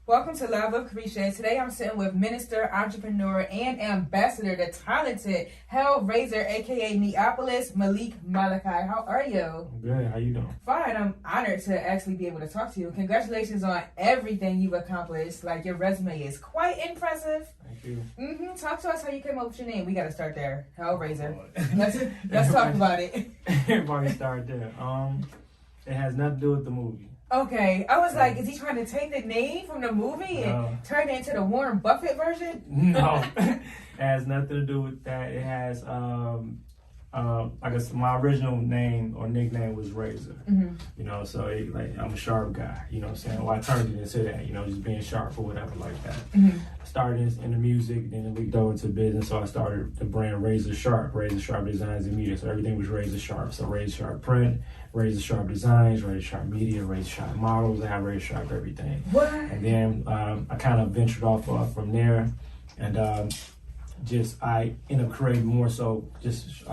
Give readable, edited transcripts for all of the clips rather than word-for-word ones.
Welcome to Love of Carisha. Today I'm sitting with minister, entrepreneur, and ambassador, the talented Hellraiser, aka Neapolis, Malik Malachi. How are you? I'm good. How you doing? Fine. I'm honored to actually be able to talk to you. Congratulations on everything you've accomplished. Like, your resume is quite impressive. Thank you. Talk to us how you came up with your name. We got to start there. Hellraiser. Let's talk about it. Everybody start there. It has nothing to do with the movie. Okay, I was like, is he trying to take the name from the movie and turn it into the Warren Buffett version? No, it has nothing to do with that. It has, I guess my original name or nickname was Razor. You know, so I'm a sharp guy. You know what I'm saying? Well, I turned it into that. You know, just being sharp or whatever like that. I started in the music, then it leaked over into business. So I started the brand Razor Sharp Designs and Media. So everything was Razor Sharp. So Razor Sharp Print, Razor Sharp Designs, Razor Sharp Media, Razor Sharp Models. I have Razor Sharp everything. What? And then I kind of ventured off from there, and I ended up creating more so just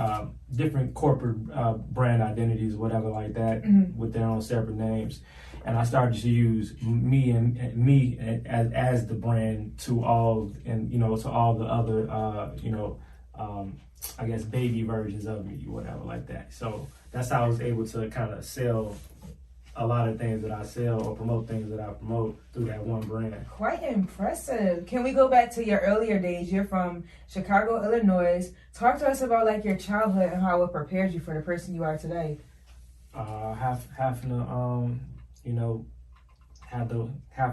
different corporate brand identities, whatever like that, with their own separate names. And I started to use me as the brand to all the other I guess baby versions of me, whatever like that. So that's how I was able to kind of sell a lot of things that I sell or promote things that I promote through that one brand. Quite impressive. Can we go back to your earlier days? You're from Chicago, Illinois. Talk to us about like your childhood and how it prepared you for the person you are today. Having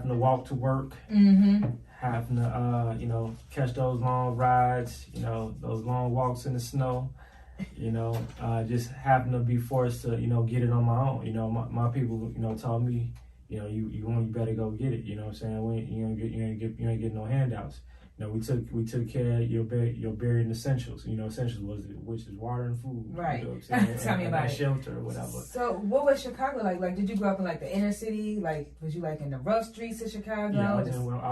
to walk to work, having to catch those long rides, those long walks in the snow. Just having to be forced to, get it on my own. My people, told me, you better go get it. You know what I'm saying? You ain't getting no handouts. We took care of your buried essentials. Essentials which is water and food. Right. You know what I'm saying? Tell me about it. Shelter or whatever. So what was Chicago like? Like, did you grow up in like the inner city? Like, was you like in the rough streets of Chicago? Yeah, I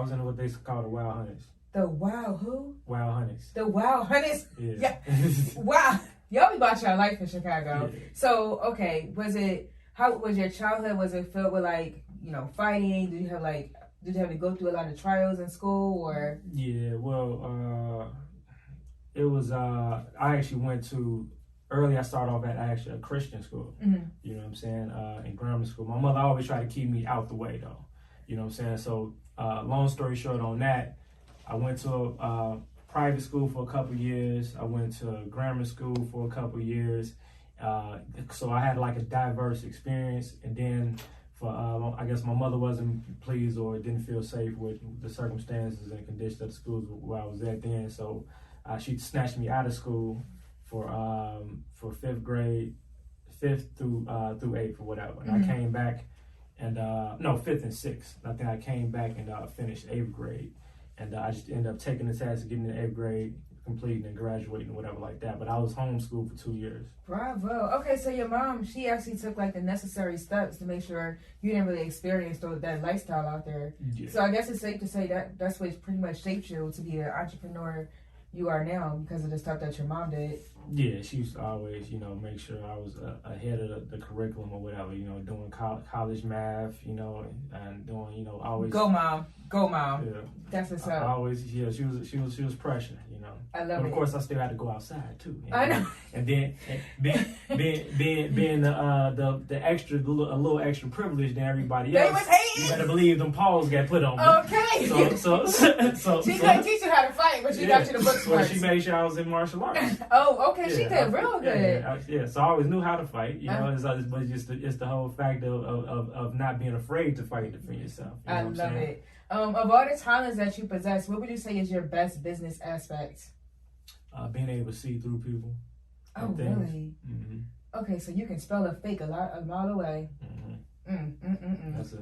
was in what they call the Wild Hunters. The Wild who? Wild Hunters. The Wild Hunters? Yeah. Wow. Y'all be about your life in Chicago. Yeah. So, okay, how was your childhood? Was it filled with like, fighting? Did you have to go through a lot of trials in school or? Yeah, well, it was, I actually went to, early I started off at a Christian school, you know what I'm saying, in grammar school. My mother always tried to keep me out the way though, you know what I'm saying? So, long story short on that, I went to a private school for a couple years. I went to grammar school for a couple years. So I had like a diverse experience. And then I guess my mother wasn't pleased or didn't feel safe with the circumstances and conditions of the schools where I was at then. So she snatched me out of school for 5th grade, 5th through 8th or whatever. And I came back and, 5th and 6th. I think I came back and finished 8th grade. And I just ended up taking the test, getting the 8th grade, completing and graduating, whatever like that. But I was homeschooled for 2 years. Bravo. Okay, so your mom, she actually took like the necessary steps to make sure you didn't really experience that lifestyle out there. Yeah. So I guess it's safe to say that's what pretty much shaped you to be an entrepreneur you are now because of the stuff that your mom did. Yeah, she used to always, make sure I was ahead of the curriculum or whatever, doing college math, and doing, always. Go mom. Yeah. That's what's up. Always, she was pressure, I love it. But of course, I still had to go outside too. I know. And then being the extra, a little extra privilege than everybody else. They was hating. You better believe them paws got put on me. Okay. So she couldn't teach you how to fight, but she got you the books well, first. she made sure I was in martial arts. Oh, okay. She did real good. Yeah. So I always knew how to fight. But it's the whole fact of not being afraid to fight and defend yourself. I love it. Of all the talents that you possess, what would you say is your best business aspect? Being able to see through people. Oh, really? Okay, so you can spell a fake a mile away. That's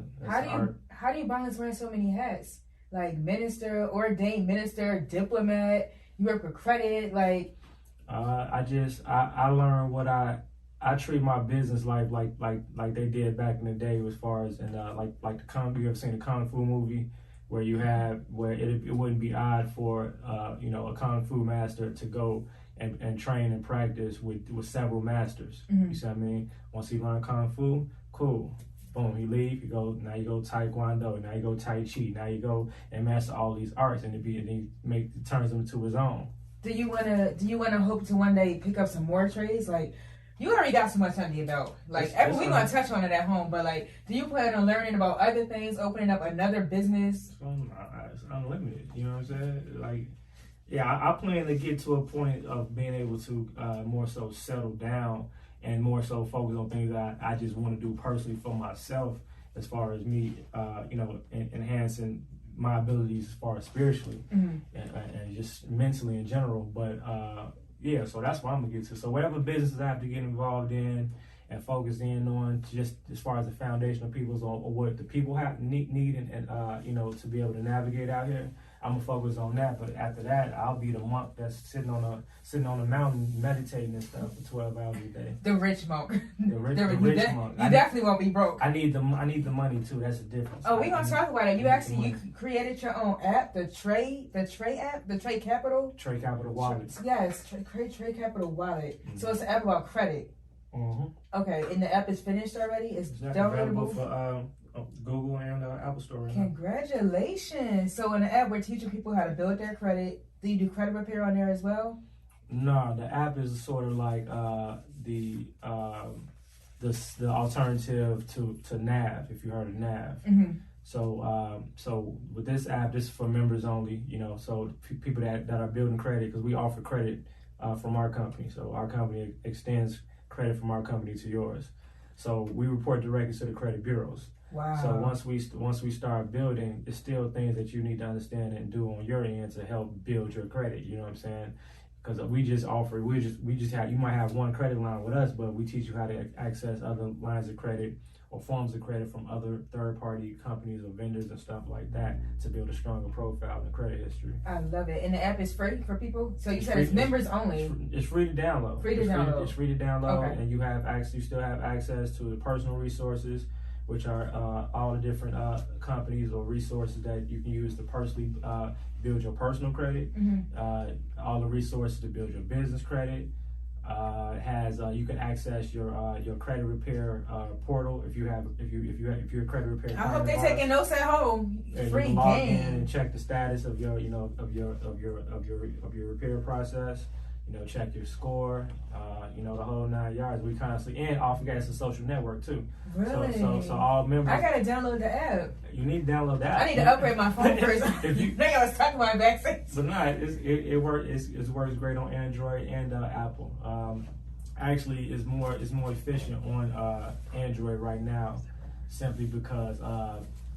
how do you balance wearing so many hats? Like minister, ordained minister, diplomat. You work with credit, like. I learned what I treat my business life like they did back in the day as far as like you ever seen the Kung Fu movie where it wouldn't be odd for a Kung Fu master to go and train and practice with several masters. You see what I mean? Once he learned Kung Fu, cool. Boom, you leave, you go Taekwondo, now you go Tai Chi, now you go and master all these arts, and he turns them to his own. Do you wanna hope to one day pick up some more trades? Like, you already got so much under your belt. Like, we're gonna touch on it at home, but like, do you plan on learning about other things, opening up another business? It's unlimited. You know what I'm saying? Like, yeah, I plan to get to a point of being able to more so settle down and more so focus on things that I just want to do personally for myself, as far as me, enhancing my abilities as far as spiritually and just mentally in general. But yeah, so that's what I'm gonna get to. So whatever businesses I have to get involved in and focus in on, just as far as the foundational peoples or what the people need and to be able to navigate out here, I'm gonna focus on that. But after that, I'll be the monk that's sitting on a mountain meditating and stuff for 12 hours a day. The rich monk. The rich monk. You definitely won't be broke. I need the money too. That's the difference. Oh, we're gonna talk about it. You created your own app, the Trade app, the Trade Capital. Trade Capital Wallet. Yes, Trade Capital Wallet. Mm-hmm. So it's an app about credit. Mm-hmm. Okay, and the app is finished already. It's available for Google and Apple Store. Right. Congratulations! So in the app, we're teaching people how to build their credit. Do you do credit repair on there as well? No, the app is sort of like the alternative to NAV, if you heard of NAV. Mm-hmm. So with this app, this is for members only. So people that are building credit, because we offer credit from our company. So our company extends credit from our company to yours. So we report directly to the credit bureaus. Wow. So once we start building, it's still things that you need to understand and do on your end to help build your credit. You know what I'm saying? Because we just have, you might have one credit line with us, but we teach you how to access other lines of credit or forms of credit from other third-party companies or vendors and stuff like that to build a stronger profile in credit history. I love it. And the app is free for people? So you said it's members only. It's free to download. It's free to download, okay. And you still have access to the personal resources, which are all the different companies or resources that you can use to personally build your personal credit. Mm-hmm. All the resources to build your business credit. It has you can access your credit repair portal if you're a credit repair. I hope they're taking notes at home. Free you can log game. in and check the status of your repair process. Check your score. The whole 9 yards. We constantly, and off forget it's a social network too. Really? So all members. I gotta download the app. You need to download that. I need to upgrade my phone first. I was talking about it backstage. But no, it works great on Android and Apple. Actually, it's more efficient on Android right now, simply because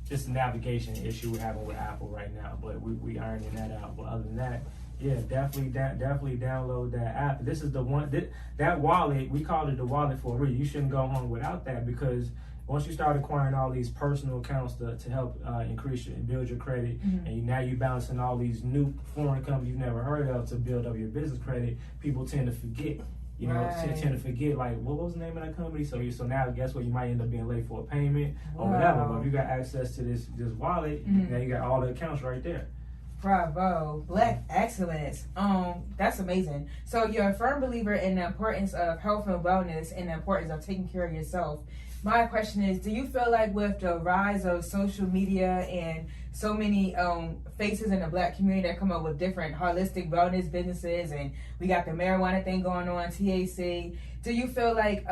it's a navigation issue we're having with Apple right now. But we ironing that out. But other than that. Yeah, definitely download that app. This is the one that wallet. We called it the wallet for a reason. You shouldn't go home without that, because once you start acquiring all these personal accounts to help increase and build your credit, mm-hmm. and now you're balancing all these new foreign companies you've never heard of to build up your business credit, people tend to forget. Tend to forget, like, what was the name of that company? So now, guess what? You might end up being late for a payment or whatever. But if you got access to this wallet, mm-hmm. now you got all the accounts right there. Bravo. Black excellence. That's amazing. So you're a firm believer in the importance of health and wellness and the importance of taking care of yourself. My question is, do you feel like with the rise of social media and so many faces in the Black community that come up with different holistic wellness businesses, and we got the marijuana thing going on, THC, do you feel like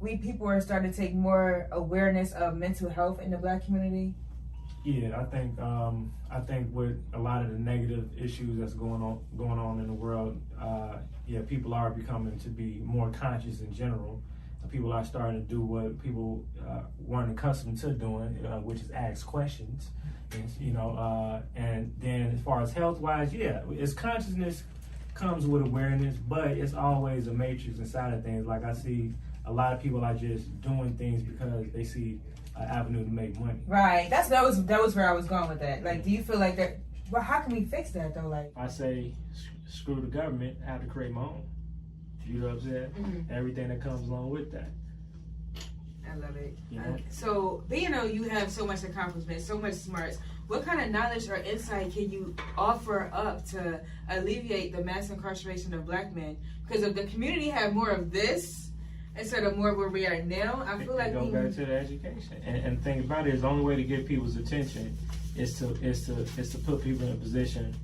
we people are starting to take more awareness of mental health in the Black community? Yeah, I think with a lot of the negative issues that's going on in the world, people are becoming to be more conscious in general. People are starting to do what people weren't accustomed to doing, which is ask questions. And then as far as health-wise, it's consciousness comes with awareness, but it's always a matrix inside of things. Like I see a lot of people are just doing things because they see an avenue to make money. Right. That was where I was going with that. Like, do you feel like that? Well, how can we fix that though? Like, I say, screw the government. I have to create my own. You know what I'm saying? Mm-hmm. Everything that comes along with that. I love it. So, being you have so much accomplishment, so much smarts, what kind of knowledge or insight can you offer up to alleviate the mass incarceration of Black men? Because if the community had more of this, instead of more where we are now. I feel like go back to the education, and the thing about it is the only way to get people's attention is to put people in a position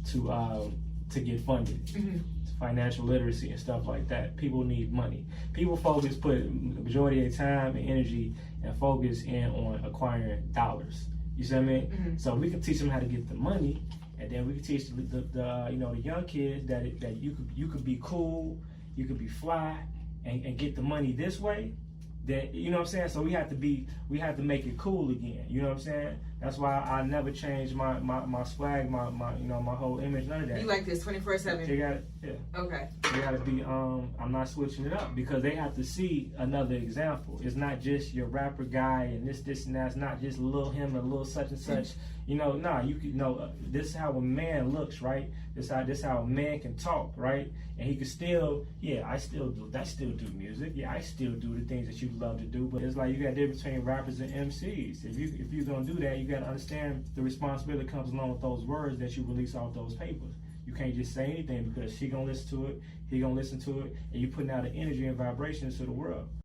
to get funded. Mm-hmm. Financial literacy and stuff like that. People need money. People put the majority of their time and energy and focus in on acquiring dollars. You see what I mean? Mm-hmm. So we can teach them how to get the money, and then we can teach the young kids that you could be cool, you could be fly, and get the money this way. That, you know what I'm saying? So we have to make it cool again. You know what I'm saying? That's why I never changed my swag, my whole image, none of that. You like this 24/7? They got yeah. Okay. They gotta be I'm not switching it up because they have to see another example. It's not just your rapper guy and this and that. It's not just little him and little such and such. You could this is how a man looks, right? This how a man can talk, right? And he can still, I still do music. Yeah, I still do the things that you love to do. But it's like you got a difference between rappers and MCs. If you're gonna do that, you gotta understand the responsibility that comes along with those words that you release off those papers. You can't just say anything because she gonna listen to it, he gonna listen to it, and you're putting out an energy and vibrations to the world.